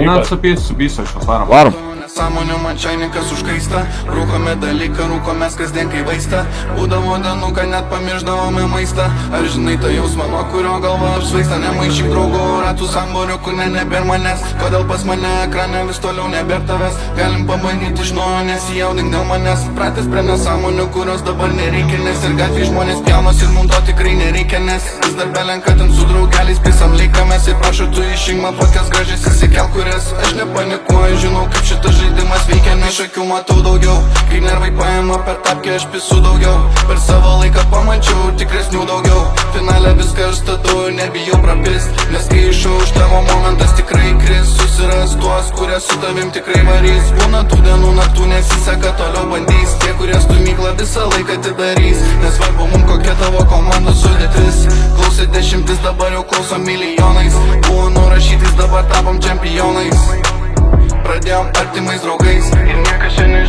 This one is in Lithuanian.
Na, supys, aš varom. Varom. Nesąmonių man čainikas užkaista, rūkome dalyką, rūkomės kasdien kai vaista. Būdavo dienų, kad net pamiršdavome maistą. Ar žinai tą jausmą, nuo kurio galva apsvaista? Nemaišyk draugų, ratų samboriukų, nebėr manęs. Kodėl pas mane ekrane vis toliau nebėr tavęs? Galim pabandyti iš naujo, nesijaudink dėl manęs. Pratęs prie nesąmonių, kurios dabar nereikia, nes ir gatvėj žmonės pjaunos ir mum to tikrai nereikia, nes vis dar belenka ten su draugeliais pisam laikomės. Ir prašau tu išink man fotkes gražias įsikel, kurias aš nepanikuoju, žinau kaip šitas žaidimas veikia, nes šakių matau daugiau. Kai nervai paima per tapkę, aš pisų daugiau. Per savo laiką pamačiau tikresnių daugiau. Finale viską aš statau ir nebijau prapist, nes kai išauš tavo momentas tikrai kris. Susiras tuos, kurie su tavim tikrai varys. Būna tų dienų naktų nesiseka, toliau bandys. Tie, kurie stumyklą visą laiką atidarys. Nesvarbu mum kokia tavo komandos sudėtis. Klausė dešimtis, dabar jau klauso milijonais. Buvo nurašytais, dabar tapom čempionais. Pradėjom artimais draugais ir niekas šiandien